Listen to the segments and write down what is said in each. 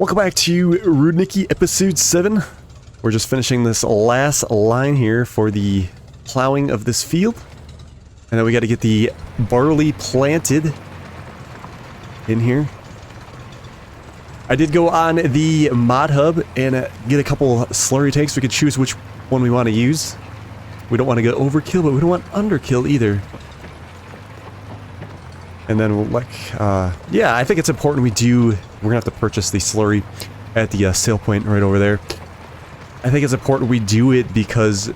Welcome back to Rudniki episode 7. We're just finishing this last line here for the plowing of this field. And then we got to get the barley planted in here. I did go on the mod hub and get a couple slurry tanks. We could choose which one we want to use. We don't want to go overkill, but we don't want underkill either. And then, yeah, I think it's important we're gonna have to purchase the slurry at the sale point right over there. I think it's important we do it because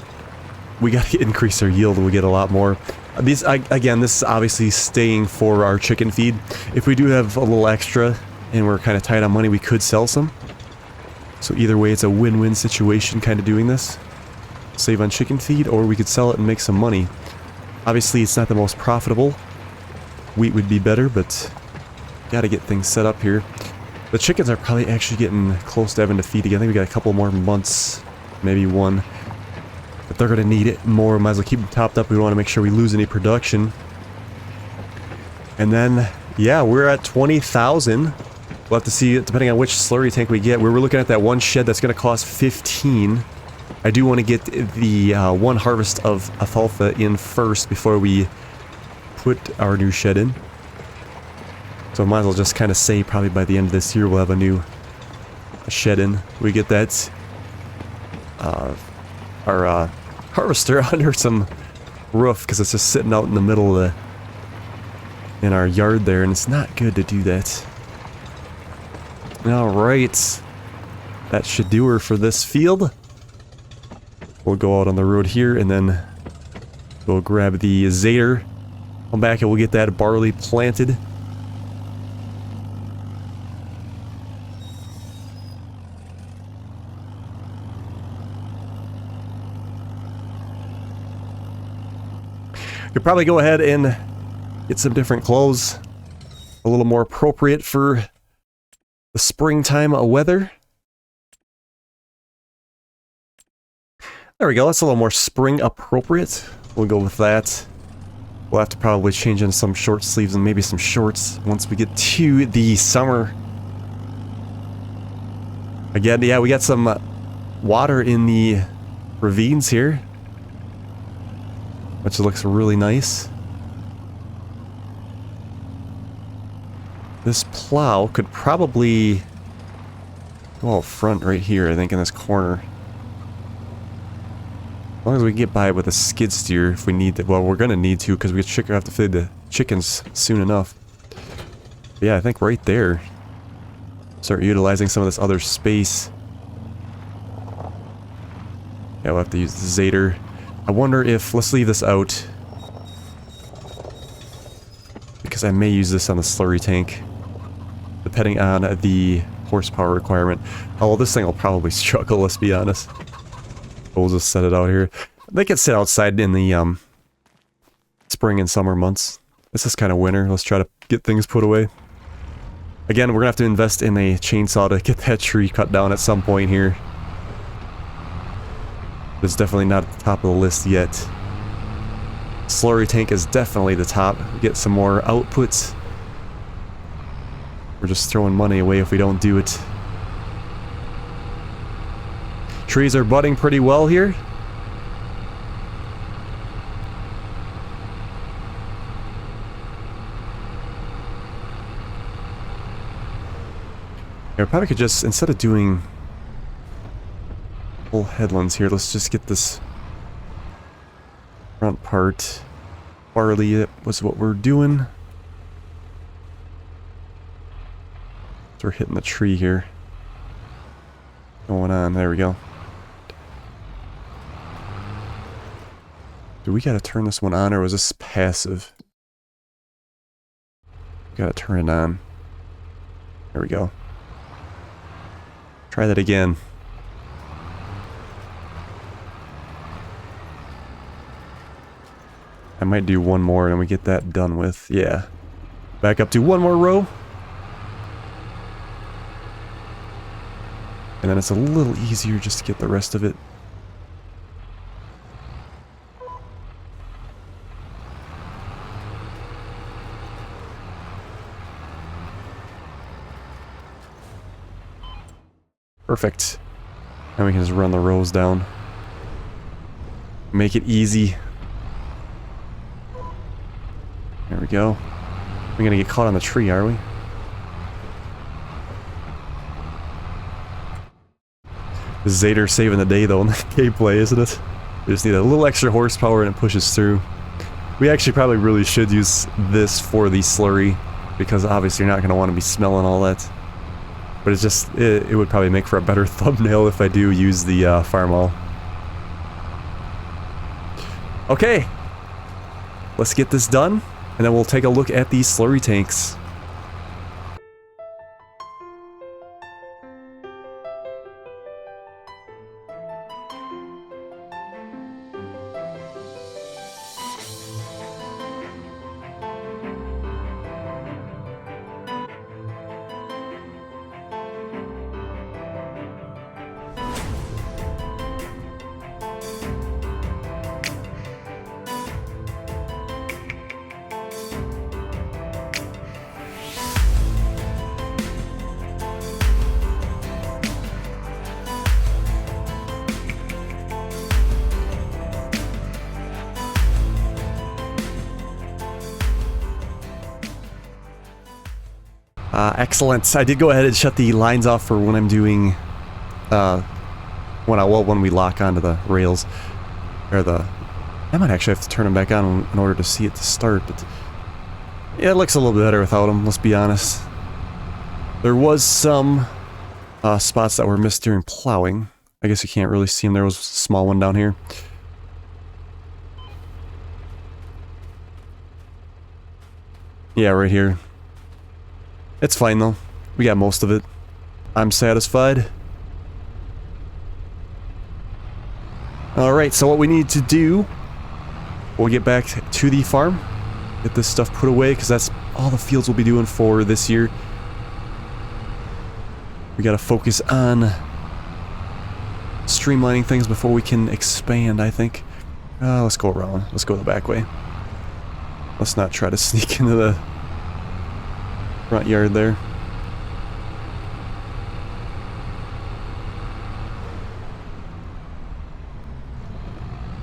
we gotta increase our yield and we get a lot more. Again, this is obviously staying for our chicken feed. If we do have a little extra and we're kind of tight on money, we could sell some. So either way, it's a win-win situation kind of doing this. Save on chicken feed, or we could sell it and make some money. Obviously, it's not the most profitable. Wheat would be better, but gotta get things set up here. The chickens are probably actually getting close to having to feed again. I think we got a couple more months, maybe one. But they're gonna need it more. Might as well keep them topped up. We don't want to make sure we lose any production. And then, yeah, we're at 20,000. We'll have to see, depending on which slurry tank we get. We were looking at that one shed that's gonna cost 15. I do want to get the one harvest of alfalfa in first before we put our new shed in. So I might as well just kind of say probably by the end of this year we'll have a new shed in. We get that our harvester under some roof because it's just sitting out in the middle of in our yard there, and it's not good to do that. Alright, that should do her for this field. We'll go out on the road here and then we'll grab the Zader. Come back and we'll get that barley planted. Could probably go ahead and get some different clothes. A little more appropriate for the springtime weather. There we go, that's a little more spring appropriate. We'll go with that. We'll have to probably change in some short sleeves and maybe some shorts once we get to the summer. Again, yeah, we got some water in the ravines here, which looks really nice. This plow could probably go out front right here, I think, in this corner. As long as we can get by with a skid steer if we need to. Well, we're gonna need to because we have to feed the chickens soon enough. But yeah, I think right there. Start utilizing some of this other space. Yeah, we'll have to use the Zader. I wonder if, let's leave this out. Because I may use this on the slurry tank. Depending on the horsepower requirement. Oh, this thing will probably struggle, let's be honest. We'll just set it out here. They can sit outside in the spring and summer months. This is kind of winter. Let's try to get things put away. Again, we're gonna have to invest in a chainsaw to get that tree cut down at some point here. It's definitely not at the top of the list yet. Slurry tank is definitely the top. Get some more outputs. We're just throwing money away if we don't do it. Trees are budding pretty well here. Yeah, we probably could just, instead of doing full headlands here, let's just get this front part. Barley, that was what we're doing. So we're hitting the tree here. Going on, there we go. Do we gotta turn this one on, or was this passive? Gotta turn it on. There we go. Try that again. I might do one more and we get that done with. Yeah. Back up to one more row. And then it's a little easier just to get the rest of it. Perfect. And we can just run the rows down. Make it easy. There we go. We're gonna get caught on the tree, are we? Zader saving the day though in the gameplay, isn't it? We just need a little extra horsepower and it pushes through. We actually probably really should use this for the slurry, because obviously you're not going to want to be smelling all that. But it's just, it would probably make for a better thumbnail if I do use the farm-all. Okay, let's get this done, and then we'll take a look at these slurry tanks. Excellent. I did go ahead and shut the lines off for when I'm doing, when we lock onto the rails, or I might actually have to turn them back on in order to see it to start, but yeah, it looks a little bit better without them, let's be honest. There was some spots that were missed during plowing. I guess you can't really see them. There was a small one down here. Yeah, right here. It's fine though. We got most of it. I'm satisfied. Alright, so what we need to do, we'll get back to the farm, get this stuff put away, because that's all the fields we'll be doing for this year. We gotta focus on streamlining things before we can expand, I think. Let's go around. Let's go the back way. Let's not try to sneak into the front yard there.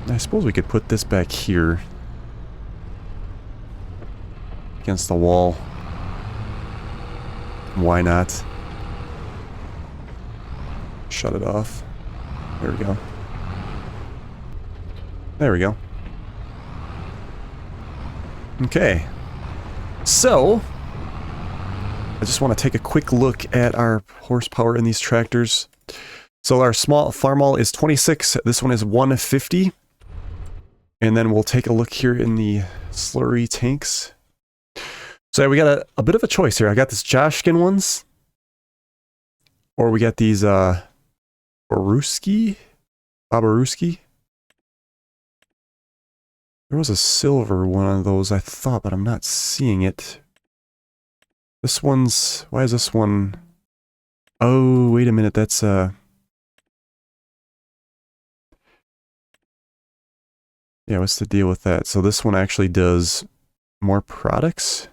I suppose we could put this back here against the wall. Why not? Shut it off. There we go. There we go. Okay. So, I just want to take a quick look at our horsepower in these tractors. So our small farm-all is 26, this one is 150. And then we'll take a look here in the slurry tanks. So yeah, we got a bit of a choice here. I got this Joshkin ones, or we got these Baruski? There was a silver one of those, I thought, but I'm not seeing it. This one's... Why is this one... Oh, wait a minute, that's yeah, what's the deal with that? So this one actually does more products?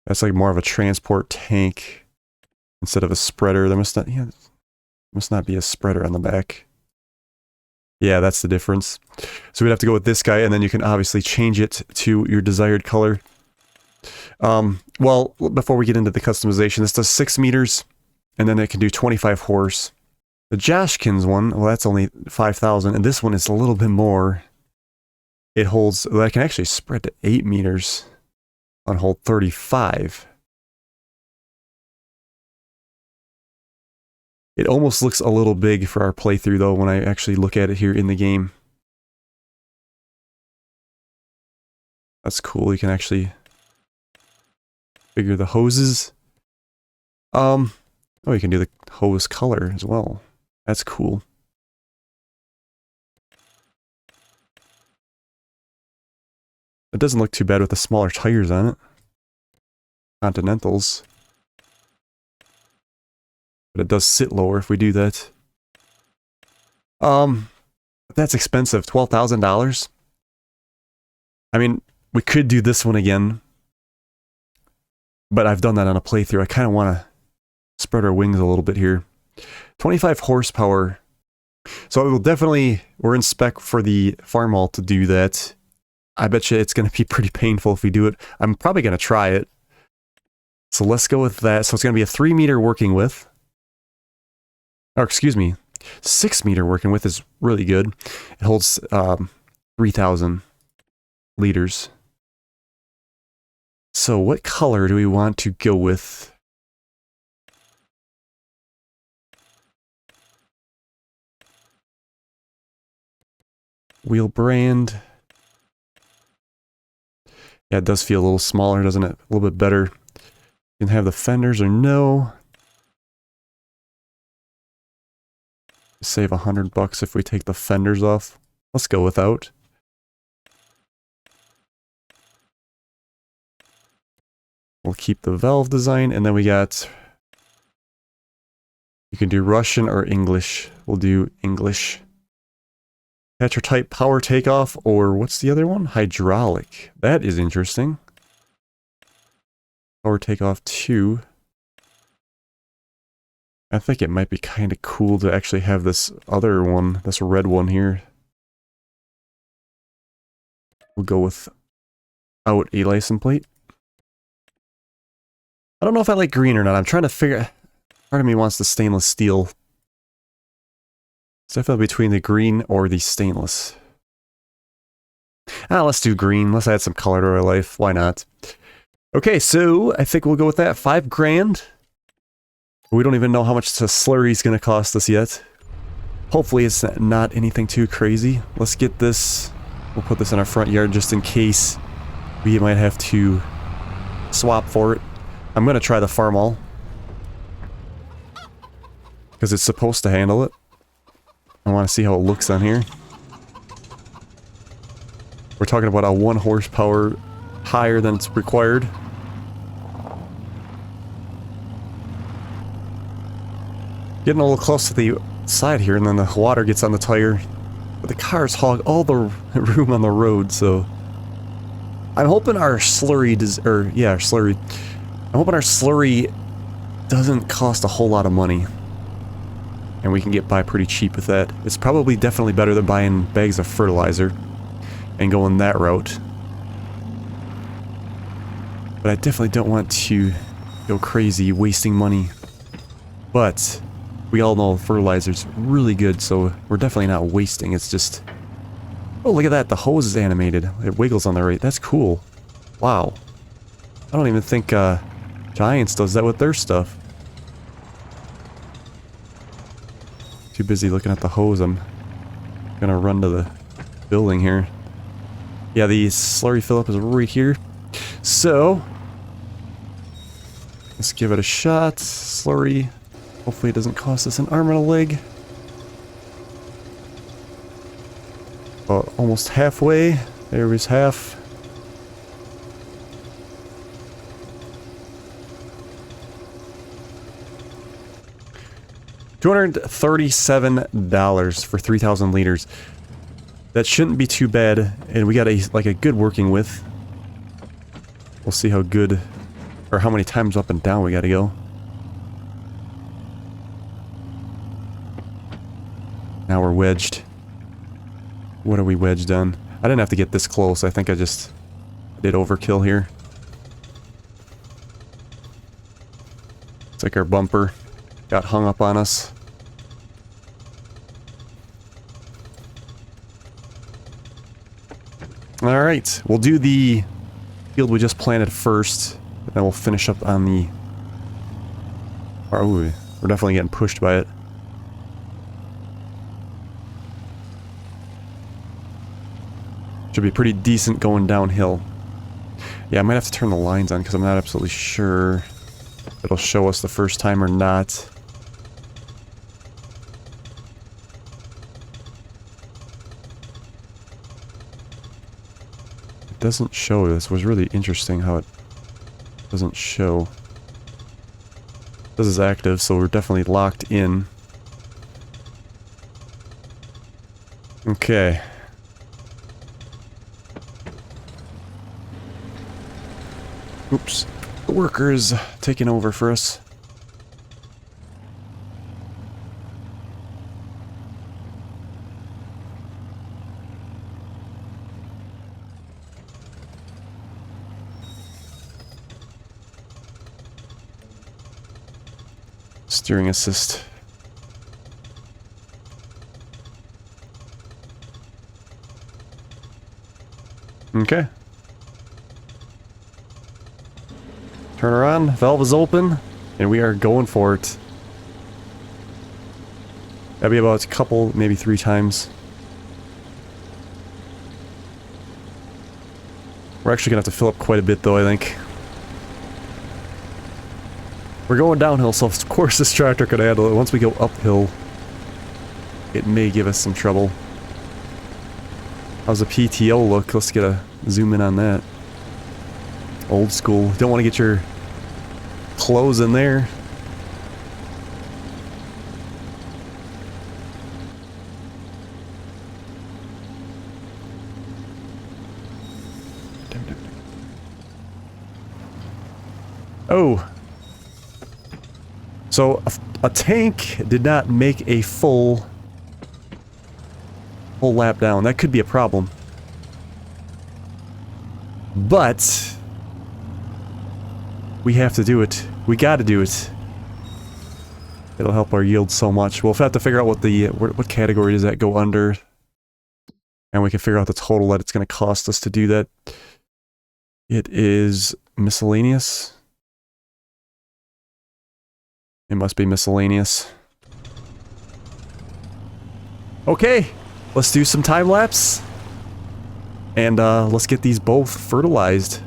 That's like more of a transport tank instead of a spreader. There must not... Yeah, must not be a spreader on the back. Yeah, that's the difference. So we'd have to go with this guy, and then you can obviously change it to your desired color. Well, before we get into the customization, this does 6 meters, and then it can do 25 horse. The Joshkins one, well, that's only 5,000, and this one is a little bit more. It holds, well, that can actually spread to 8 meters on hold 35. It almost looks a little big for our playthrough, though, when I actually look at it here in the game. That's cool. You can actually figure the hoses. Oh, you can do the hose color as well. That's cool. It doesn't look too bad with the smaller tires on it. Continentals. But it does sit lower if we do that. That's expensive. $12,000. I mean, we could do this one again. But I've done that on a playthrough. I kind of want to spread our wings a little bit here. 25 horsepower. So it will definitely, we're in spec for the farmall to do that. I bet you it's going to be pretty painful if we do it. I'm probably going to try it. So let's go with that. So it's going to be a 3 meter working width. Or excuse me, 6 meter working width is really good. It holds 3,000 liters. So what color do we want to go with? Wheel brand. Yeah, it does feel a little smaller, doesn't it? A little bit better. You can have the fenders or no. Save $100 if we take the fenders off. Let's go without. We'll keep the valve design, and then we got... You can do Russian or English. We'll do English. Catcher type power takeoff, or what's the other one? Hydraulic. That is interesting. Power takeoff 2. I think it might be kind of cool to actually have this other one, this red one here. We'll go without a license plate. I don't know if I like green or not. I'm trying to figure... Part of me wants the stainless steel. It's definitely between the green or the stainless. Let's do green. Let's add some color to our life. Why not? Okay, so I think we'll go with that. $5,000. We don't even know how much the slurry is going to cost us yet. Hopefully it's not anything too crazy. Let's get this. We'll put this in our front yard just in case we might have to swap for it. I'm going to try the farmall, because it's supposed to handle it. I want to see how it looks on here. We're talking about a 1 horsepower higher than it's required. Getting a little close to the side here, and then the water gets on the tire. But the cars hog all the room on the road, so... I'm hoping our slurry I'm hoping our slurry doesn't cost a whole lot of money. And we can get by pretty cheap with that. It's probably definitely better than buying bags of fertilizer and going that route. But I definitely don't want to go crazy wasting money. But we all know fertilizer's really good, so we're definitely not wasting. It's just... Oh, look at that. The hose is animated. It wiggles on the right. That's cool. Wow. I don't even think Giants does that with their stuff. Too busy looking at the hose. I'm gonna run to the building here. Yeah, the slurry fill-up is right here. So, let's give it a shot. Slurry. Hopefully it doesn't cost us an arm and a leg. Almost halfway. There was half. $237 for 3,000 liters. That shouldn't be too bad, and we got a good working width. We'll see how good, or how many times up and down we gotta go. Now we're wedged. What are we wedged on? I didn't have to get this close. I think I just did overkill here. It's like our bumper got hung up on us. Alright, we'll do the field we just planted first, and then we'll finish up on the... Oh, we're definitely getting pushed by it. Should be pretty decent going downhill. Yeah, I might have to turn the lines on because I'm not absolutely sure if it'll show us the first time or not. It doesn't show. This was really interesting how it doesn't show. This is active, so we're definitely locked in. Okay. Oops. The worker is taking over for us. Steering assist. Okay. Turn her on, valve is open, and we are going for it. That'll be about a couple, maybe 3 times. We're actually gonna have to fill up quite a bit though, I think. We're going downhill, so of course this tractor could handle it. Once we go uphill, it may give us some trouble. How's the PTO look? Let's get a zoom in on that. Old school. Don't want to get your clothes in there. Oh. So a tank did not make a full lap down. That could be a problem. But we have to do it. We gotta do it. It'll help our yield so much. We'll have to figure out what the what category does that go under. And we can figure out the total that it's going to cost us to do that. It is miscellaneous. It must be miscellaneous. Okay, let's do some time lapse. And let's get these both fertilized.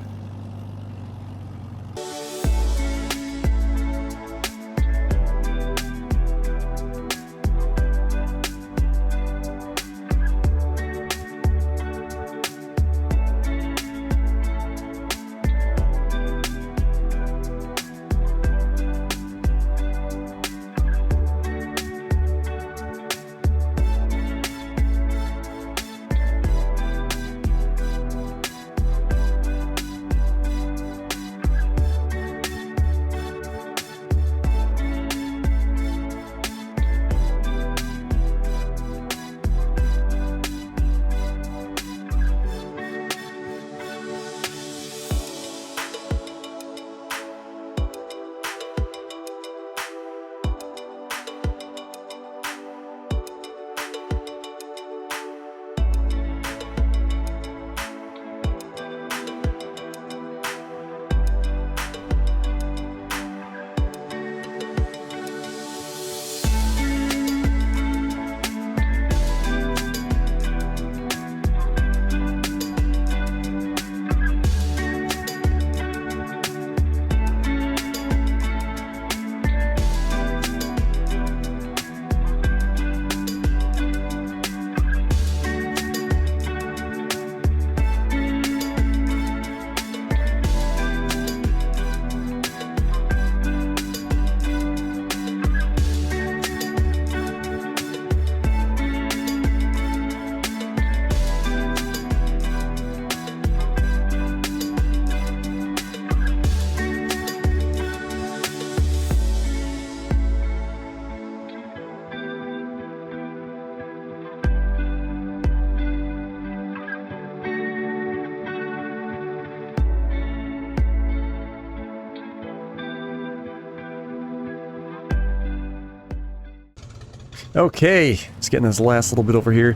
Okay, it's getting this last little bit over here.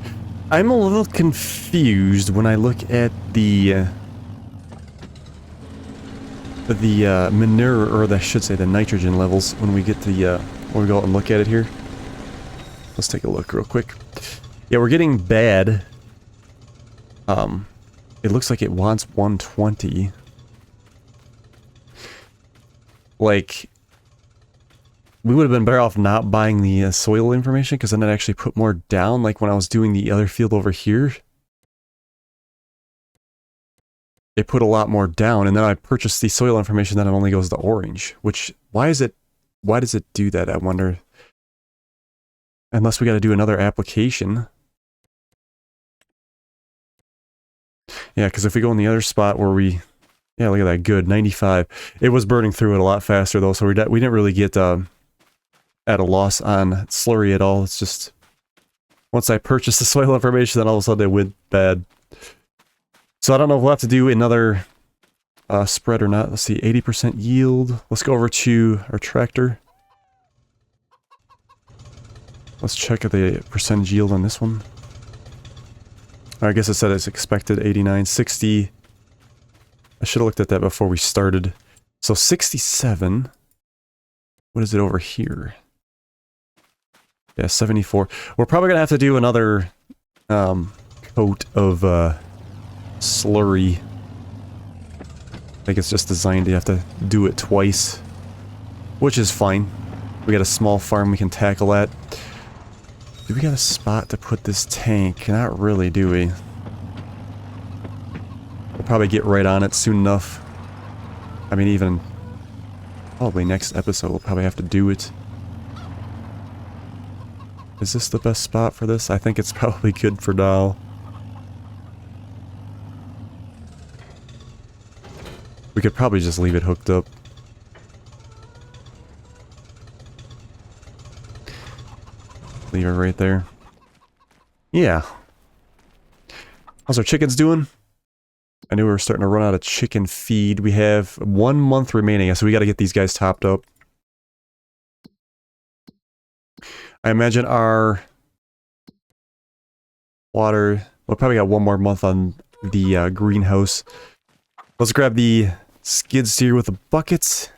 I'm a little confused when I look at the manure, or I should say the nitrogen levels when we get the when we go out and look at it here. Let's take a look real quick. Yeah, we're getting bad. It looks like it wants 120. Like, we would have been better off not buying the soil information, because then it actually put more down, like when I was doing the other field over here. It put a lot more down, and then I purchased the soil information, then it only goes to orange. Which, why does it do that, I wonder? Unless we gotta do another application. Yeah, because if we go in the other spot where we... Yeah, look at that, good, 95. It was burning through it a lot faster though, so we didn't really get at a loss on slurry at all. It's just... Once I purchased the soil information, then all of a sudden it went bad. So I don't know if we'll have to do another spread or not. Let's see, 80% yield. Let's go over to our tractor. Let's check the percentage yield on this one. I guess it said it's expected 89, 60. I should have looked at that before we started. So 67. What is it over here? Yeah, 74. We're probably going to have to do another coat of slurry. I think it's just designed to have to do it twice. Which is fine. We got a small farm, we can tackle that. Do we got a spot to put this tank? Not really, do we? We'll probably get right on it soon enough. I mean, even... probably next episode we'll probably have to do it. Is this the best spot for this? I think it's probably good for now. We could probably just leave it hooked up. Leave it right there. Yeah. How's our chickens doing? I knew we were starting to run out of chicken feed. We have 1 month remaining, so we got to get these guys topped up. I imagine our water... we'll probably got 1 more month on the greenhouse. Let's grab the skid steer with the buckets.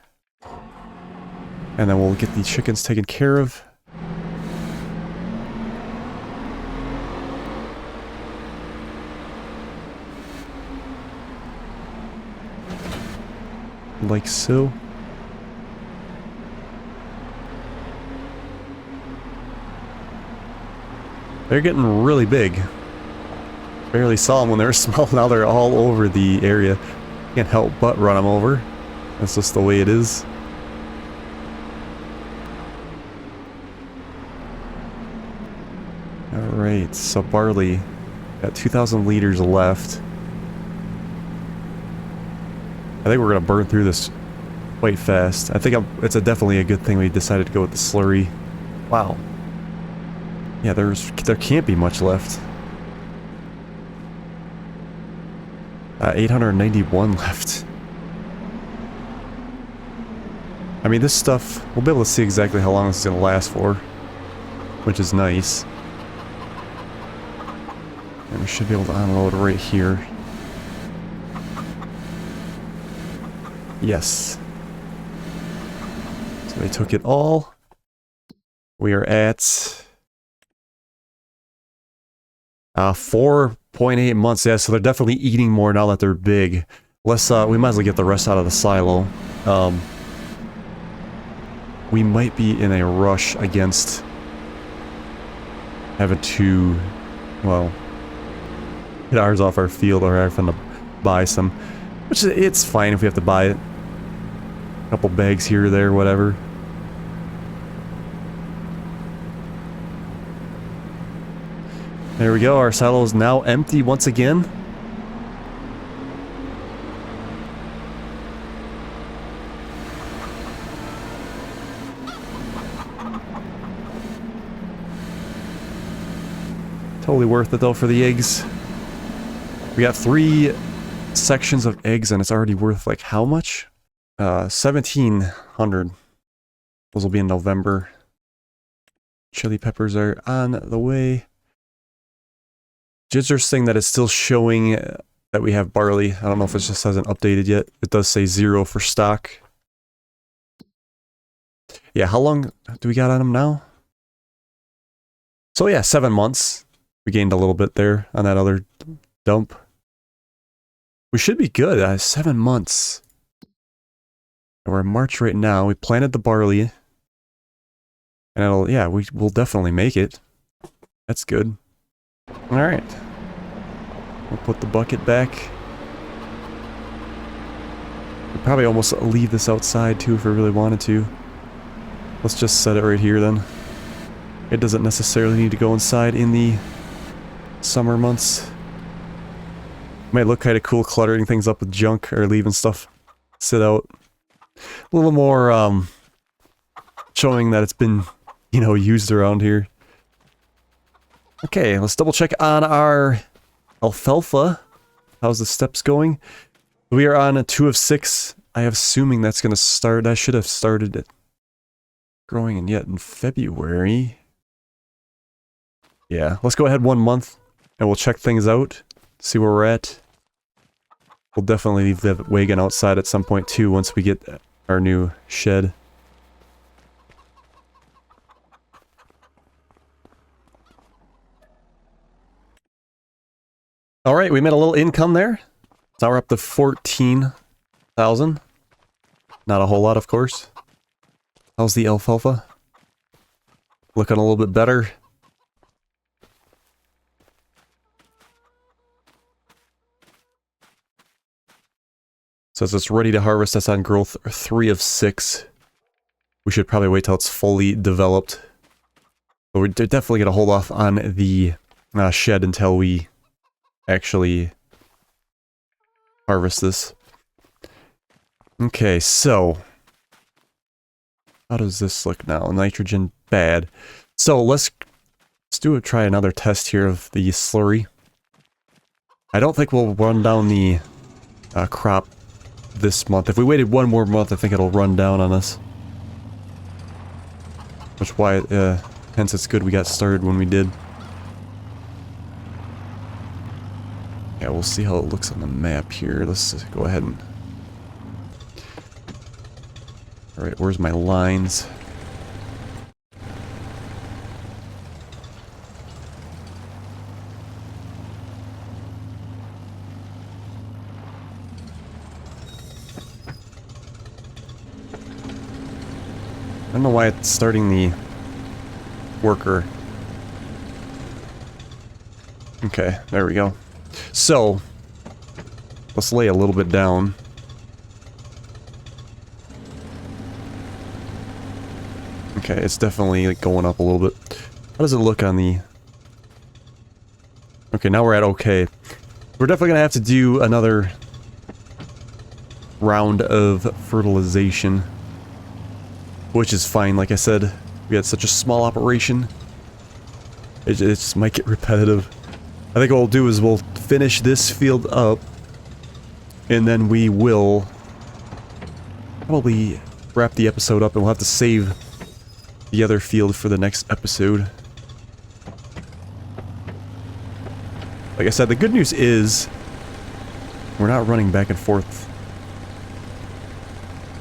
And then we'll get the chickens taken care of. Like so. They're getting really big. Barely saw them when they were small, now they're all over the area. Can't help but run them over. That's just the way it is. Alright, so Barley. Got 2,000 liters left. I think we're going to burn through this quite fast. I think it's definitely a good thing we decided to go with the slurry. Wow. Yeah, there can't be much left. 891 left. I mean, this stuff, we'll be able to see exactly how long this is going to last for, which is nice. And we should be able to unload right here. Yes. So they took it all. We are at 4.8 months. Yeah, so they're definitely eating more now that they're big. Let's we might as well get the rest out of the silo. We might be in a rush against having to, well, get ours off our field or having to buy some. Which, it's fine if we have to buy it. A couple bags here or there, whatever. There we go, our silo is now empty once again. Totally worth it though for the eggs. We got 3 sections of eggs and it's already worth like how much? 1,700. Those will be in November. Chili peppers are on the way. It's interesting that it's still showing that we have barley. I don't know if it just hasn't updated yet. It does say 0 for stock. Yeah, how long do we got on them now? So yeah, 7 months. We gained a little bit there on that other dump. We should be good. 7 months. And we're in March right now. We planted the barley. And it'll, yeah, we'll definitely make it. That's good. Alright. We'll put the bucket back. We'll probably almost leave this outside too if we really wanted to. Let's just set it right here then. It doesn't necessarily need to go inside in the summer months. Might look kind of cool cluttering things up with junk or leaving stuff sit out. A little more showing that it's been, you know, used around here. Okay, let's double check on our alfalfa. How's the steps going? We are on a 2 of 6. I am assuming that's going to start. I should have started it growing in yet in February. Yeah, let's go ahead 1 month and we'll check things out, see where we're at. We'll definitely leave the wagon outside at some point too once we get our new shed. Alright, we made a little income there. So we're up to 14,000. Not a whole lot, of course. How's the alfalfa? Looking a little bit better. Says it's ready to harvest. That's on growth 3 of 6. We should probably wait till it's fully developed. But we're definitely going to hold off on the shed until we actually harvest this. Okay, so how does this look now? Nitrogen bad. So let's try another test here of the slurry. I don't think we'll run down the crop this month. If we waited 1 more month, I think it'll run down on us. Which why hence it's good we got started when we did. Yeah, we'll see how it looks on the map here. Let's go ahead and... Alright, where's my lines? I don't know why it's starting the worker. Okay, there we go. So, let's lay a little bit down. Okay, it's definitely like going up a little bit. How does it look on the... Okay, now we're at okay. We're definitely gonna have to do another round of fertilization. Which is fine, like I said. We had such a small operation. It just might get repetitive. I think what we'll do is we'll finish this field up. And then we will probably wrap the episode up and we'll have to save the other field for the next episode. Like I said, the good news is we're not running back and forth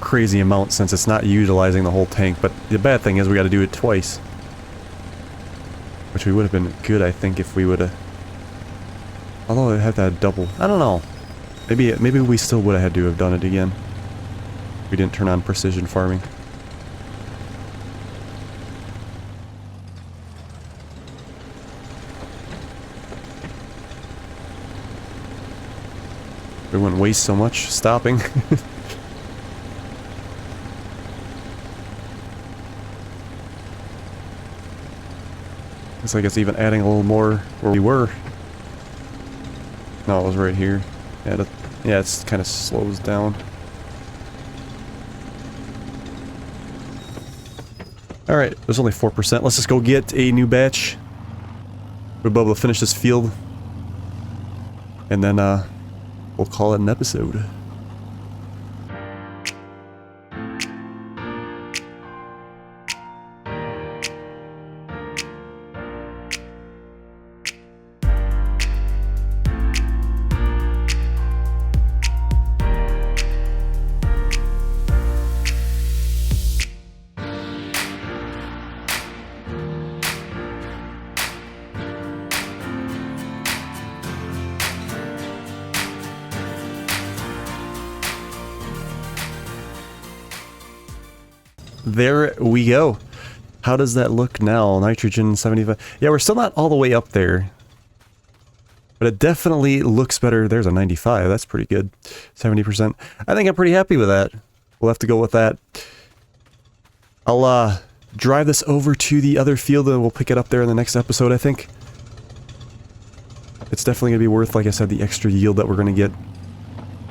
crazy amount since it's not utilizing the whole tank, but the bad thing is we got to do it twice. Which we would have been good, I think, if we would have... Although I had that double... I don't know. Maybe we still would have had to have done it again. We didn't turn on precision farming. We wouldn't waste so much stopping. Looks like it's even adding a little more where we were. No, it was right here. Yeah, it's kind of slows down. Alright, there's only 4%. Let's just go get a new batch. We'll be able to finish this field. And then, we'll call it an episode. There we go. How does that look now? Nitrogen 75. Yeah, we're still not all the way up there. But it definitely looks better. There's a 95. That's pretty good. 70%. I think I'm pretty happy with that. We'll have to go with that. I'll drive this over to the other field and we'll pick it up there in the next episode, I think. It's definitely going to be worth, like I said, the extra yield that we're going to get.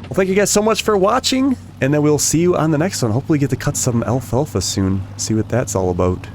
Well, thank you guys so much for watching, and then we'll see you on the next one. Hopefully get to cut some alfalfa soon, see what that's all about.